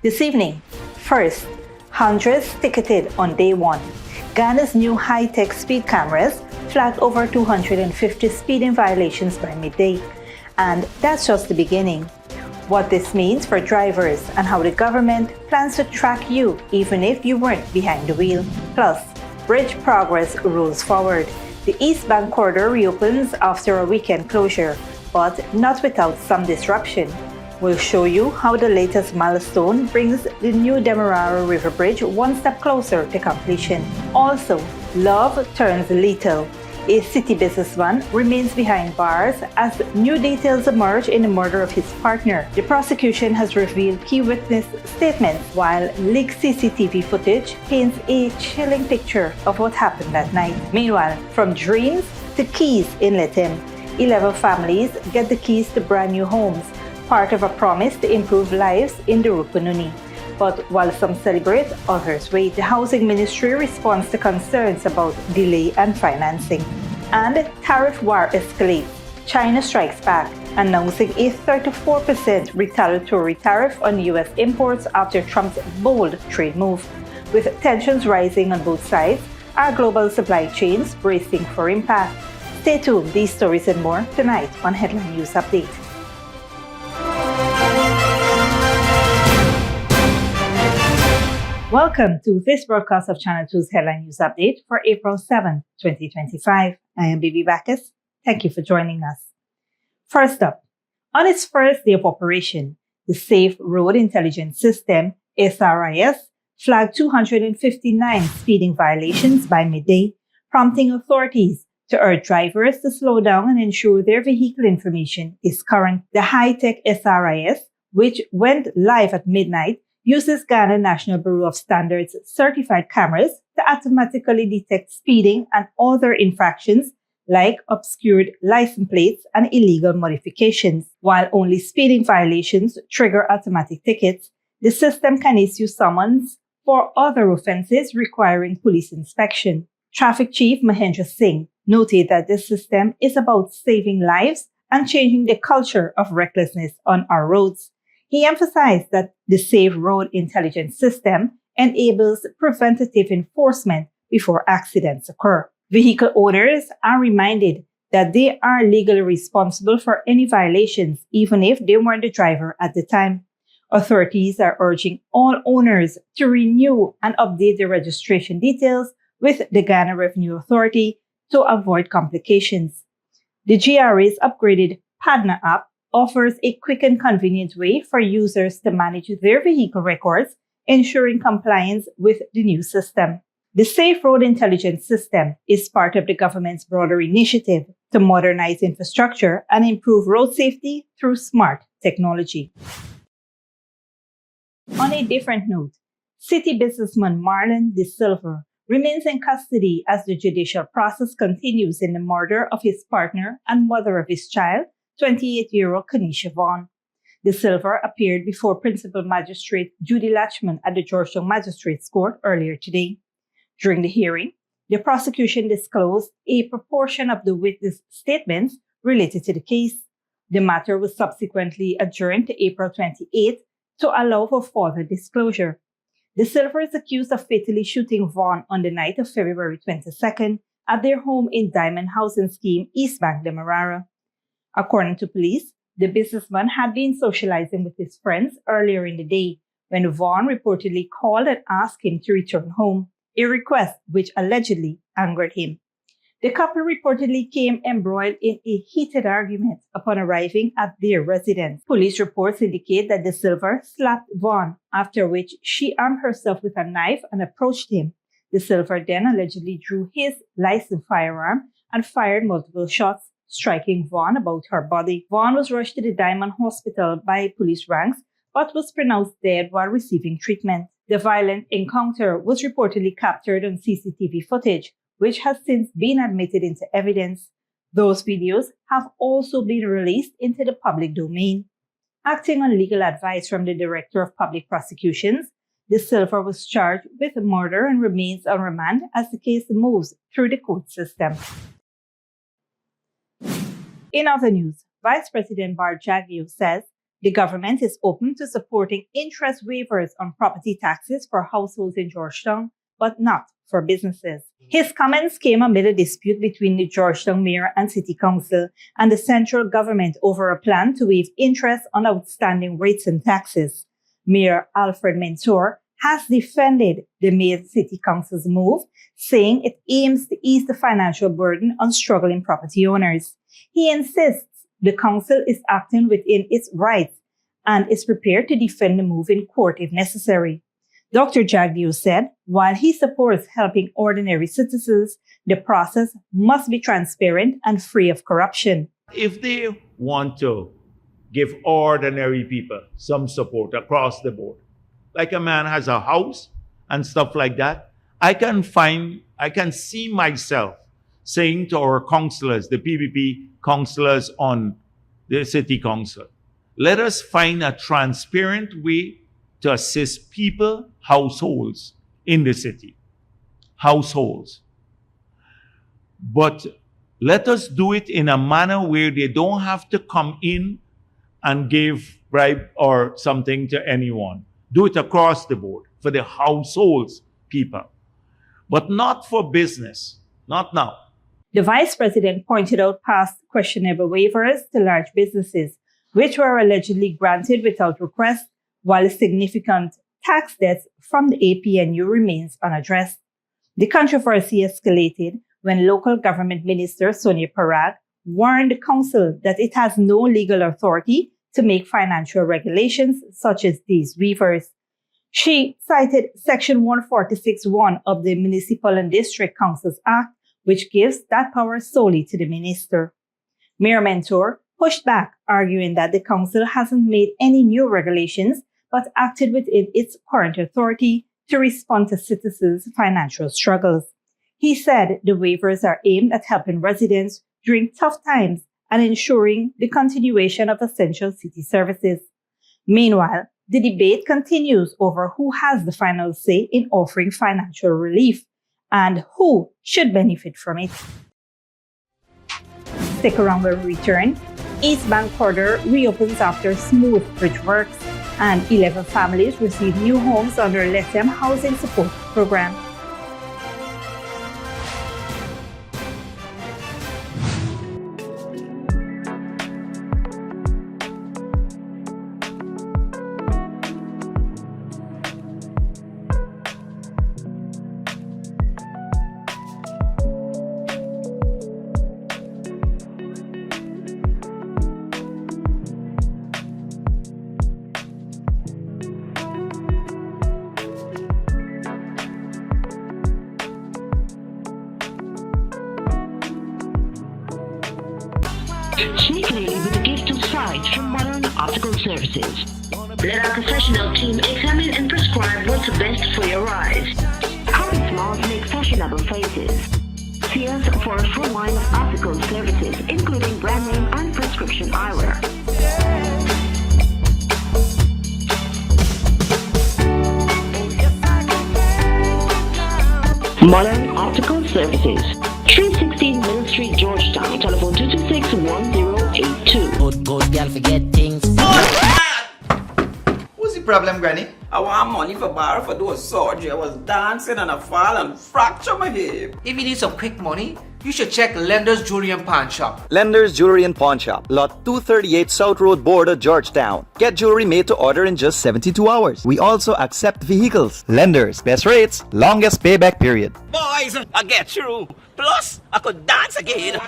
This evening, first, hundreds ticketed on day one. Guyana's new high-tech speed cameras flagged over 250 speeding violations by midday. And that's just the beginning. What this means for drivers and how the government plans to track you even if you weren't behind the wheel. Plus, bridge progress rolls forward. The East Bank corridor reopens after a weekend closure, but not without some disruption. We'll show you how the latest milestone brings the new Demerara River Bridge one step closer to completion. Also, love turns lethal. A city businessman remains behind bars as new details emerge in the murder of his partner. The prosecution has revealed key witness statements, while leaked CCTV footage paints a chilling picture of what happened that night. Meanwhile, from dreams to keys in Lethem, 11 families get the keys to brand new homes, part of a promise to improve lives in the Rupununi. But while some celebrate, others wait. The Housing Ministry responds to concerns about delay and financing. And tariff war escalates. China strikes back, announcing a 34% retaliatory tariff on U.S. imports after Trump's bold trade move. With tensions rising on both sides, our global supply chains bracing for impact. Stay tuned, these stories and more tonight on Headline News Update. Welcome to this broadcast of Channel 2's Headline News Update for April 7, 2025. I am Bibi Bacchus. Thank you for joining us. First up, on its first day of operation, the Safe Road Intelligence System, SRIS, flagged 259 speeding violations by midday, prompting authorities to urge drivers to slow down and ensure their vehicle information is current. The high-tech SRIS, which went live at midnight, uses Guyana National Bureau of Standards certified cameras to automatically detect speeding and other infractions like obscured license plates and illegal modifications. While only speeding violations trigger automatic tickets, the system can issue summons for other offenses requiring police inspection. Traffic Chief Mahendra Singh noted that this system is about saving lives and changing the culture of recklessness on our roads. He emphasized that the Safe Road Intelligence System enables preventative enforcement before accidents occur. Vehicle owners are reminded that they are legally responsible for any violations, even if they weren't the driver at the time. Authorities are urging all owners to renew and update their registration details with the Guyana Revenue Authority to avoid complications. The GRA's upgraded PADNA app offers a quick and convenient way for users to manage their vehicle records, ensuring compliance with the new system. The Safe Road Intelligence System is part of the government's broader initiative to modernize infrastructure and improve road safety through smart technology. On a different note, city businessman Marlon De Silva remains in custody as the judicial process continues in the murder of his partner and mother of his child, 28-year-old Kanisha Vaughn. De Silva appeared before Principal Magistrate Judy Latchman at the Georgetown Magistrates Court earlier today. During the hearing, the prosecution disclosed a proportion of the witness statements related to the case. The matter was subsequently adjourned to April 28 to allow for further disclosure. De Silva is accused of fatally shooting Vaughn on the night of February 22nd at their home in Diamond Housing Scheme, East Bank, Demerara. According to police, the businessman had been socializing with his friends earlier in the day when Vaughn reportedly called and asked him to return home, a request which allegedly angered him. The couple reportedly came embroiled in a heated argument upon arriving at their residence. Police reports indicate that De Silva slapped Vaughn, after which she armed herself with a knife and approached him. De Silva then allegedly drew his licensed firearm and fired multiple shots, striking Vaughn about her body. Vaughn was rushed to the Diamond Hospital by police ranks, but was pronounced dead while receiving treatment. The violent encounter was reportedly captured on CCTV footage, which has since been admitted into evidence. Those videos have also been released into the public domain. Acting on legal advice from the Director of Public Prosecutions, De Silva was charged with murder and remains on remand as the case moves through the court system. In other news, Vice President Bart Jagio says the government is open to supporting interest waivers on property taxes for households in Georgetown, but not for businesses. His comments came amid a dispute between the Georgetown Mayor and City Council and the central government over a plan to waive interest on outstanding rates and taxes. Mayor Alfred Mentor has defended the Mayor City Council's move, saying it aims to ease the financial burden on struggling property owners. He insists the council is acting within its rights and is prepared to defend the move in court if necessary. Dr. Jagdeo said, while he supports helping ordinary citizens, the process must be transparent and free of corruption. If they want to give ordinary people some support across the board, like a man has a house and stuff like that, I can see myself saying to our councillors, the PPP councillors on the city council, let us find a transparent way to assist people, households in the city. Households. But let us do it in a manner where they don't have to come in and give bribe or something to anyone. Do it across the board for the households people, but not for business, not now. The vice president pointed out past questionable waivers to large businesses, which were allegedly granted without request, while significant tax debts from the APNU remains unaddressed. The controversy escalated when local government minister Sonia Parag warned the council that it has no legal authority to make financial regulations such as these waivers. She cited Section 146(1) of the Municipal and District Councils Act, which gives that power solely to the minister. Mayor Mentor pushed back, arguing that the council hasn't made any new regulations, but acted within its current authority to respond to citizens' financial struggles. He said the waivers are aimed at helping residents during tough times and ensuring the continuation of essential city services. Meanwhile, the debate continues over who has the final say in offering financial relief and who should benefit from it. Stick around when we return. East Bank Corridor reopens after smooth bridge works, and 11 families receive new homes under Lethem Housing Support Program. See clearly with a gift of sight from Modern Optical Services. Let our professional team examine and prescribe what's best for your eyes. Our smiles make fashionable faces. See us for a full line of optical services, including brand name and prescription eyewear. Modern Optical Services. 316 Middle Street, Georgetown. Telephone 226-1082. Good girl forget things. What's the problem, Granny? I want money for borrow for those surgery. I was dancing and I fall and fracture my hip. If you need some quick money, you should check Lender's Jewelry and Pawn Shop. Lender's Jewelry and Pawn Shop, Lot 238 South Road Border, Georgetown. Get jewelry made to order in just 72 hours. We also accept vehicles. Lender's, best rates, longest payback period. Boys, I get through. Plus, I could dance again.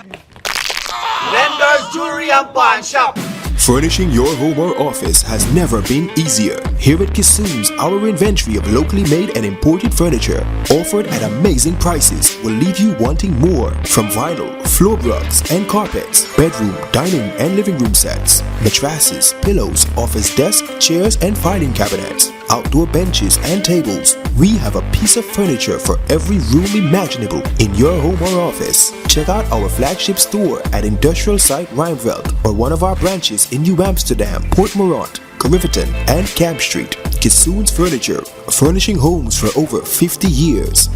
Lender's Jewelry and Pawn Shop. Furnishing your home or office has never been easier. Here at Kissoon's, our inventory of locally made and imported furniture, offered at amazing prices, will leave you wanting more. From vinyl, floor rugs and carpets, bedroom, dining and living room sets, mattresses, pillows, office desk, chairs and filing cabinets, outdoor benches and tables. We have a piece of furniture for every room imaginable in your home or office. Check out our flagship store at Industrial Site Rijnveld or one of our branches in New Amsterdam, Port Morant, Riverton and Camp Street. Kissoon's Furniture, furnishing homes for over 50 years.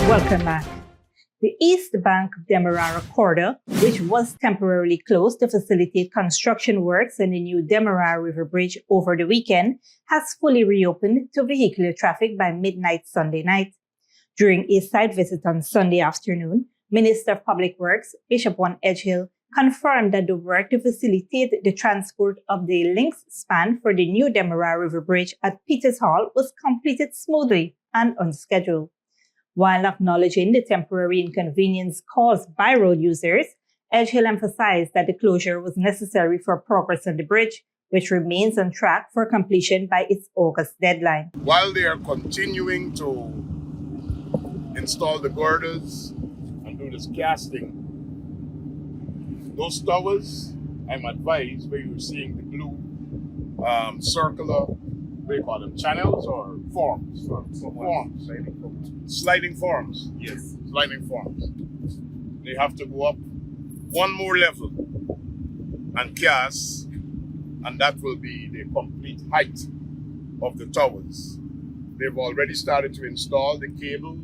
Welcome back. The East Bank Demerara corridor, which was temporarily closed to facilitate construction works on the new Demerara River Bridge over the weekend, has fully reopened to vehicular traffic by midnight Sunday night. During a site visit on Sunday afternoon, Minister of Public Works, Bishop One Edgehill, confirmed that the work to facilitate the transport of the links span for the new Demerara River Bridge at Peters Hall was completed smoothly and on schedule. While acknowledging the temporary inconvenience caused by road users, Edgehill emphasized that the closure was necessary for progress on the bridge, which remains on track for completion by its August deadline. While they are continuing to install the girders and do this casting, those towers, I'm advised, where you're seeing the blue circular, what do you call them, channels or forms? Forms. Sliding forms. Yes. Sliding forms. They have to go up one more level and cast, and that will be the complete height of the towers. They've already started to install the cables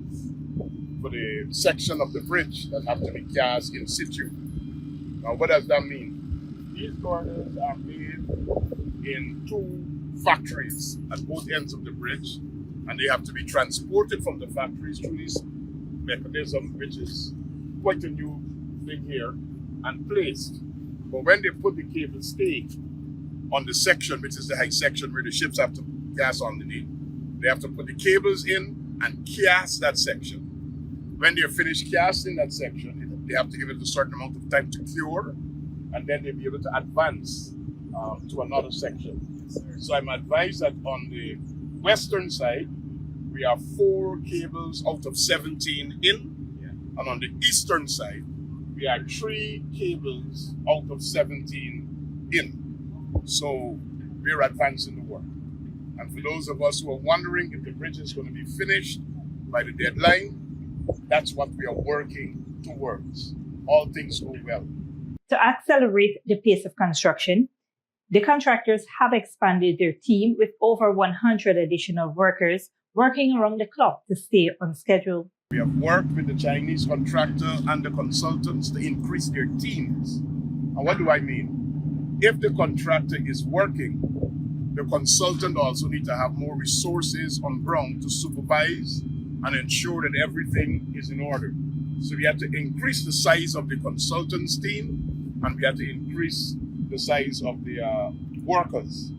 for the section of the bridge that have to be cast in situ. Now, what does that mean? These girders are made in 2 factories at both ends of the bridge, and they have to be transported from the factories through this mechanism, which is quite a new thing here, and placed. But when they put the cable stay on the section, which is the high section where the ships have to cast underneath, they have to put the cables in and cast that section. When they're finished casting that section, they have to give it a certain amount of time to cure, and then they'll be able to advance to another section. So I'm advised that on the western side, we have 4 cables out of 17 in, and on the eastern side, we have 3 cables out of 17 in. So we're advancing the work. And for those of us who are wondering if the bridge is going to be finished by the deadline, that's what we are working towards. All things go well. To accelerate the pace of construction, the contractors have expanded their team with over 100 additional workers working around the clock to stay on schedule. We have worked with the Chinese contractor and the consultants to increase their teams. And what do I mean? If the contractor is working, the consultant also needs to have more resources on ground to supervise and ensure that everything is in order. So we have to increase the size of the consultants team, and we have to increase the size of the workers.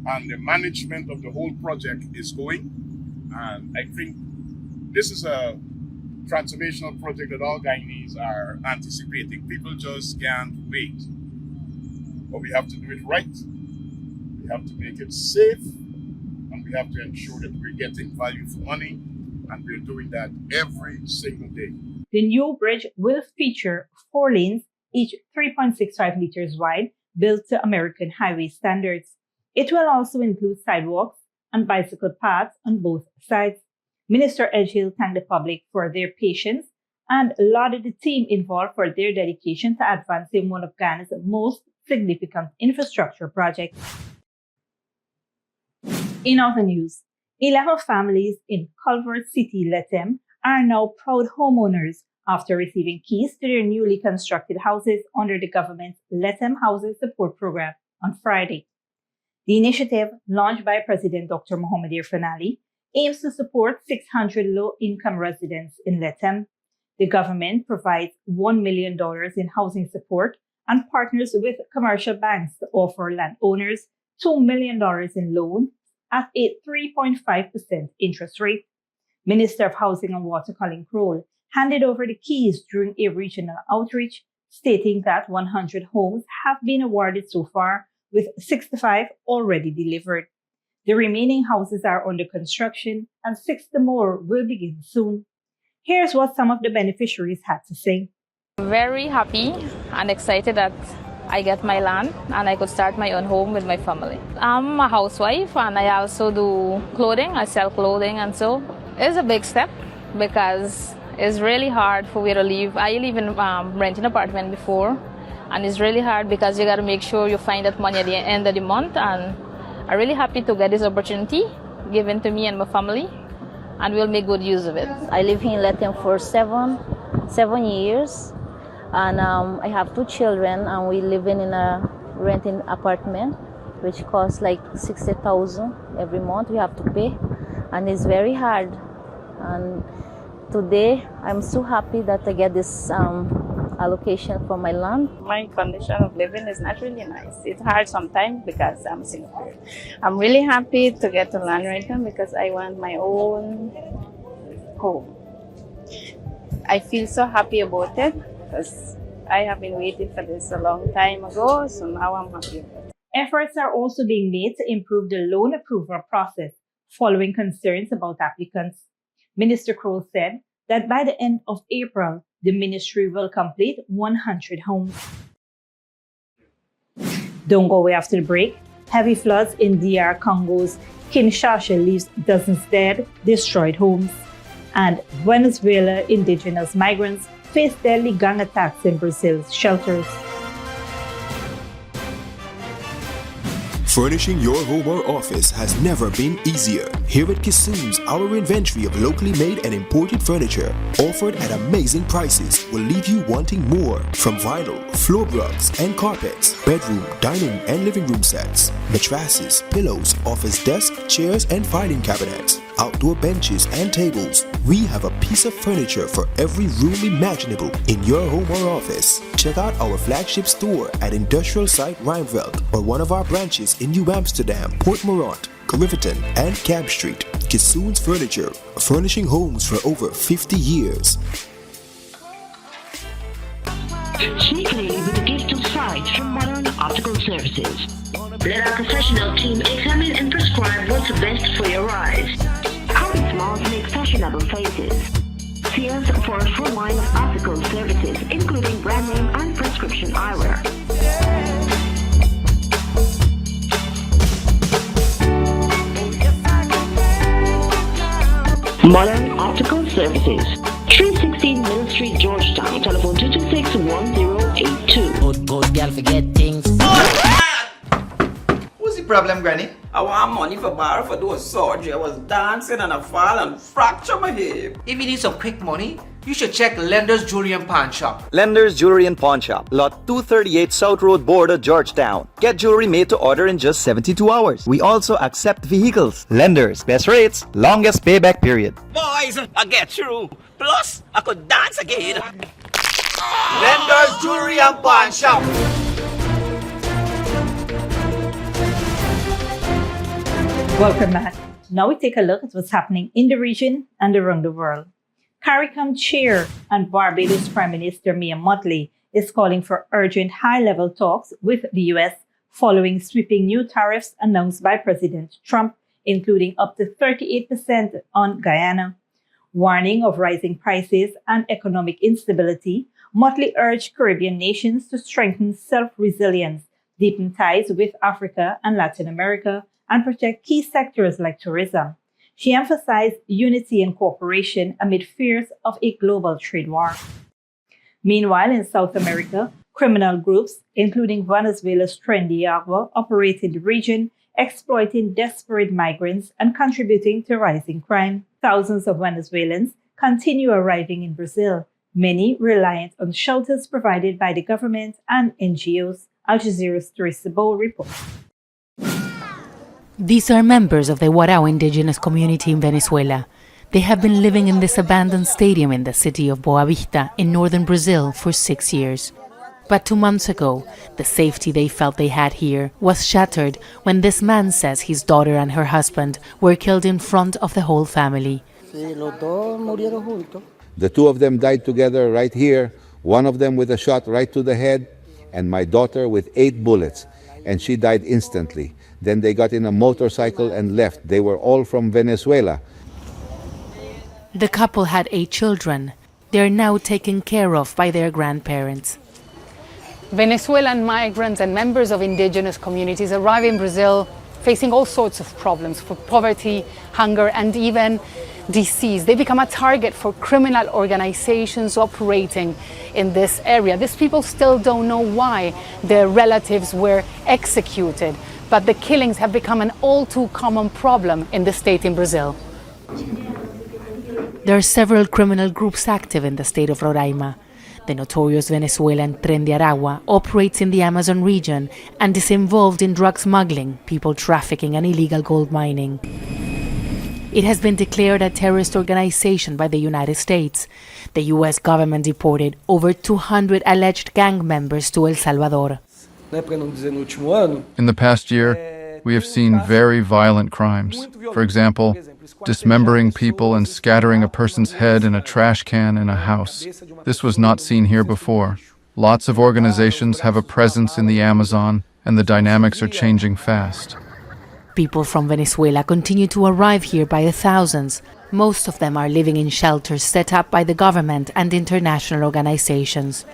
And the management of the whole project is going. And I think this is a transformational project that all Guyanese are anticipating. People just can't wait. But we have to do it right. We have to make it safe, and we have to ensure that we're getting value for money, and we're doing that every single day. The new bridge will feature 4 lanes, each 3.65 meters wide, built to American highway standards. It will also include sidewalks and bicycle paths on both sides. Minister Edgehill thanked the public for their patience and lauded the team involved for their dedication to advancing one of Guyana's most significant infrastructure projects. In other news, 11 families in Culver City, Lethem, are now proud homeowners after receiving keys to their newly constructed houses under the government's Lethem Housing Support Program on Friday. The initiative, launched by President Dr. Mohamed Irfan, aims to support 600 low-income residents in Lethem. The government provides $1 million in housing support and partners with commercial banks to offer landowners $2 million in loans at a 3.5% interest rate. Minister of Housing and Water Colin Crowell handed over the keys during a regional outreach, stating that 100 homes have been awarded so far, with 65 already delivered. The remaining houses are under construction, and 60 more will begin soon. Here's what some of the beneficiaries had to say. Very happy and excited that I get my land and I could start my own home with my family. I'm a housewife and I also do clothing. I sell clothing, and so it's a big step because it's really hard for me to live. I live in renting apartment before, and it's really hard because you got to make sure you find that money at the end of the month. And I'm really happy to get this opportunity given to me and my family, and we'll make good use of it. I live in Lethem for 7 years, and I have 2 children, and we living in a renting apartment, which costs like 60,000 every month. We have to pay, and it's very hard. And today, I'm so happy that I get this allocation for my land. My condition of living is not really nice. It's hard sometimes because I'm single. I'm really happy to get to land right now because I want my own home. I feel so happy about it because I have been waiting for this a long time ago, so now I'm happy about it. Efforts are also being made to improve the loan approval process following concerns about applicants. Minister Kroll said that by the end of April, the ministry will complete 100 homes. Don't go away after the break. Heavy floods in DR Congo's Kinshasa leaves dozens dead, destroyed homes. And Venezuela indigenous migrants face deadly gang attacks in Brazil's shelters. Furnishing your home or office has never been easier. Here at Kissoon's, our inventory of locally made and imported furniture, offered at amazing prices, will leave you wanting more. From vinyl, floor rugs and carpets, bedroom, dining and living room sets, mattresses, pillows, office desk, chairs and filing cabinets, outdoor benches and tables. We have a piece of furniture for every room imaginable in your home or office. Check out our flagship store at Industrial Site Rijnveld or one of our branches in New Amsterdam, Port Morant, Riverton and Camp Street. Kissoon's Furniture, furnishing homes for over 50 years. Sneakily with a gift of sight from Modern Optical Services. Let our professional team examine and prescribe what's best for your eyes. Common smiles make fashionable faces. See us for a full line of optical services, including brand name and prescription eyewear. Modern Optical Services, 316 Middle Street, Georgetown. Telephone 226-1082. Good girl forget things. What's the problem, Granny? I want money for borrow for those surgery. I was dancing and I fall and fracture my hip. If you need some quick money, you should check Lender's Jewelry and Pawn Shop. Lender's Jewelry and Pawn Shop, Lot 238 South Road Border, Georgetown. Get jewelry made to order in just 72 hours. We also accept vehicles. Lenders, best rates, longest payback period. Boys, I get through. Plus, I could dance again. Lender's Jewelry and Pawn Shop. Welcome back. Now we take a look at what's happening in the region and around the world. CARICOM Chair and Barbados Prime Minister Mia Mottley is calling for urgent high-level talks with the U.S. following sweeping new tariffs announced by President Trump, including up to 38% on Guyana. Warning of rising prices and economic instability, Mottley urged Caribbean nations to strengthen self-resilience, deepen ties with Africa and Latin America, and protect key sectors like tourism. She emphasized unity and cooperation amid fears of a global trade war. Meanwhile, in South America, criminal groups, including Venezuela's Trendy Agua, operate in the region, exploiting desperate migrants and contributing to rising crime. Thousands of Venezuelans continue arriving in Brazil, many reliant on shelters provided by the government and NGOs. Al Jazeera's Teresa Bow reports. These are members of the Warao indigenous community in Venezuela. They have been living in this abandoned stadium in the city of Boa Vista in northern Brazil for 6 years. But 2 months ago, the safety they felt they had here was shattered when this man says his daughter and her husband were killed in front of the whole family. The two of them died together right here, one of them with a shot right to the head, and my daughter with 8 bullets, and she died instantly. Then they got in a motorcycle and left. They were all from Venezuela. The couple had 8 children. They are now taken care of by their grandparents. Venezuelan migrants and members of indigenous communities arrive in Brazil facing all sorts of problems, for poverty, hunger, and even disease. They become a target for criminal organizations operating in this area. These people still don't know why their relatives were executed, but the killings have become an all too common problem in the state in Brazil. There are several criminal groups active in the state of Roraima. The notorious Venezuelan Tren de Aragua operates in the Amazon region and is involved in drug smuggling, people trafficking, and illegal gold mining. It has been declared a terrorist organization by the United States. The U.S. government deported over 200 alleged gang members to El Salvador. In the past year, we have seen very violent crimes. For example, dismembering people and scattering a person's head in a trash can in a house. This was not seen here before. Lots of organizations have a presence in the Amazon, and the dynamics are changing fast. People from Venezuela continue to arrive here by the thousands. Most of them are living in shelters set up by the government and international organizations.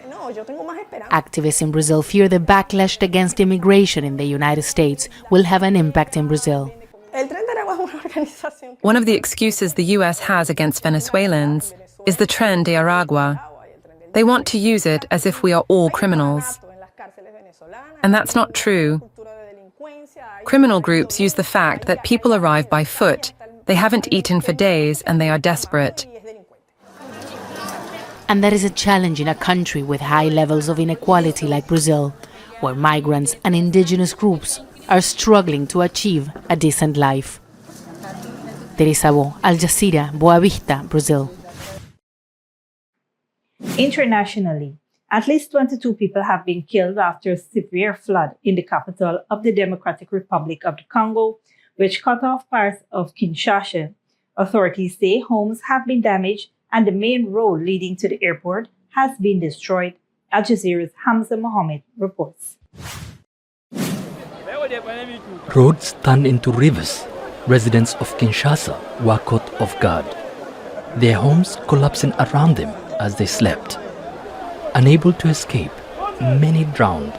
Activists in Brazil fear the backlash against immigration in the United States will have an impact in Brazil. One of the excuses the US has against Venezuelans is the Tren de Aragua. They want to use it as if we are all criminals. And that's not true. Criminal groups use the fact that people arrive by foot, they haven't eaten for days, and they are desperate. And that is a challenge in a country with high levels of inequality like Brazil, where migrants and indigenous groups are struggling to achieve a decent life. Teresa Bo, Al Jazeera, Boa Vista, Brazil. Internationally, at least 22 people have been killed after a severe flood in the capital of the Democratic Republic of the Congo, which cut off parts of Kinshasa. Authorities say homes have been damaged and the main road leading to the airport has been destroyed. Al Jazeera's Hamza Mohammed reports. Roads turned into rivers. Residents of Kinshasa were caught off guard. Their homes collapsing around them as they slept. Unable to escape, many drowned.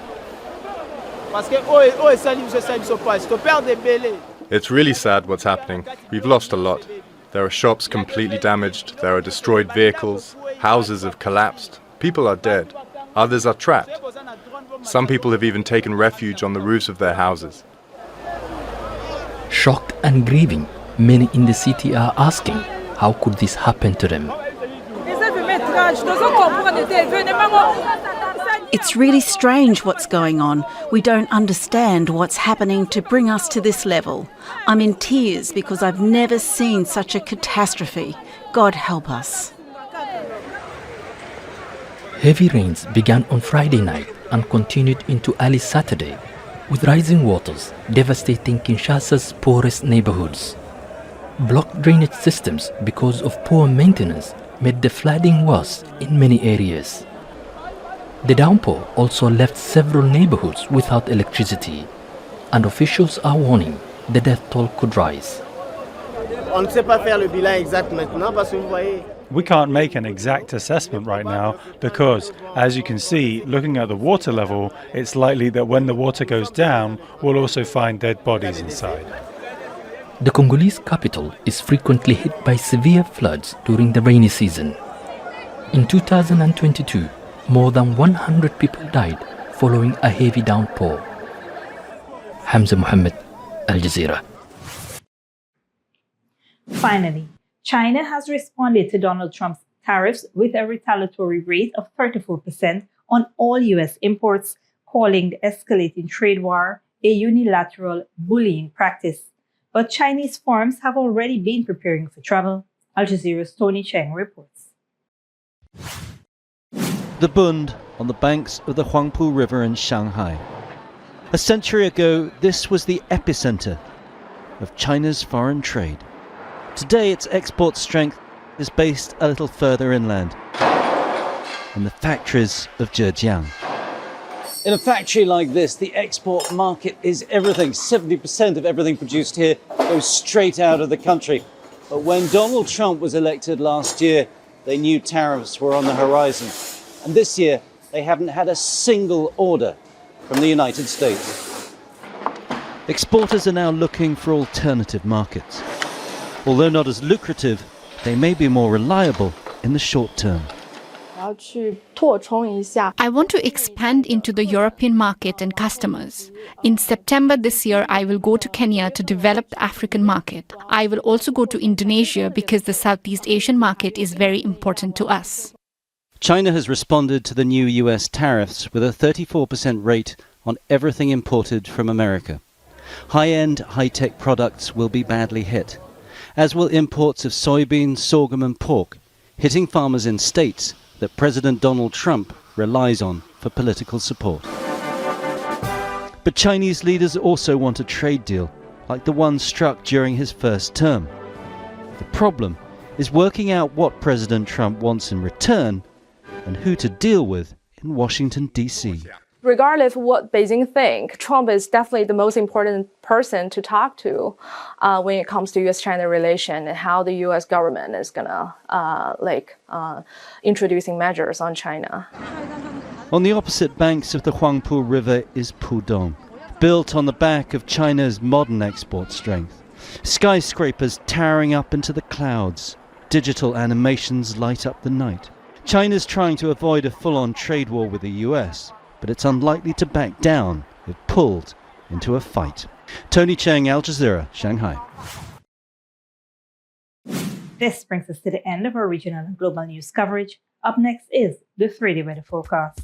It's really sad what's happening. We've lost a lot. There are shops completely damaged, there are destroyed vehicles, houses have collapsed, people are dead, others are trapped. Some people have even taken refuge on the roofs of their houses. Shocked and grieving, many in the city are asking, how could this happen to them? It's really strange what's going on. We don't understand what's happening to bring us to this level. I'm in tears because I've never seen such a catastrophe. God help us. Heavy rains began on Friday night and continued into early Saturday, with rising waters devastating Kinshasa's poorest neighborhoods. Blocked drainage systems because of poor maintenance made the flooding worse in many areas. The downpour also left several neighborhoods without electricity, and officials are warning the death toll could rise. We can't make an exact assessment right now because, as you can see, looking at the water level, it's likely that when the water goes down, we'll also find dead bodies inside. The Congolese capital is frequently hit by severe floods during the rainy season. In 2022, more than 100 people died following a heavy downpour. Hamza Mohammed, Al Jazeera. Finally, China has responded to Donald Trump's tariffs with a retaliatory rate of 34% on all U.S. imports, calling the escalating trade war a unilateral bullying practice. But Chinese firms have already been preparing for trouble. Al Jazeera's Tony Cheng reports. The Bund on the banks of the Huangpu River in Shanghai. A century ago, this was the epicenter of China's foreign trade. Today, its export strength is based a little further inland, in the factories of Zhejiang. In a factory like this, the export market is everything. 70% of everything produced here goes straight out of the country. But when Donald Trump was elected last year, they knew tariffs were on the horizon. And this year, they haven't had a single order from the United States. Exporters are now looking for alternative markets. Although not as lucrative, they may be more reliable in the short term. I want to expand into the European market and customers. In September this year, I will go to Kenya to develop the African market. I will also go to Indonesia because the Southeast Asian market is very important to us. China has responded to the new US tariffs with a 34% rate on everything imported from America. High-end, high-tech products will be badly hit, as will imports of soybeans, sorghum and pork, hitting farmers in states that President Donald Trump relies on for political support. But Chinese leaders also want a trade deal, like the one struck during his first term. The problem is working out what President Trump wants in return and who to deal with in Washington, D.C. Regardless of what Beijing think, Trump is definitely the most important person to talk to when it comes to U.S.-China relation and how the U.S. government is gonna introducing measures on China. On the opposite banks of the Huangpu River is Pudong, built on the back of China's modern export strength. Skyscrapers towering up into the clouds, digital animations light up the night. China's trying to avoid a full-on trade war with the U.S., but it's unlikely to back down if pulled into a fight. Tony Cheng, Al Jazeera, Shanghai. This brings us to the end of our regional and global news coverage. Up next is the 3-day weather forecast.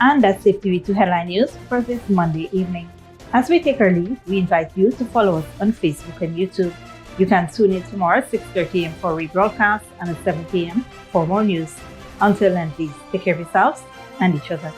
And that's it, TV2 Headline News for this Monday evening. As we take our leave, we invite you to follow us on Facebook and YouTube. You can tune in tomorrow at 6:30 a.m. for rebroadcast and at 7 p.m. for more news. Until then, please take care of yourselves and each other.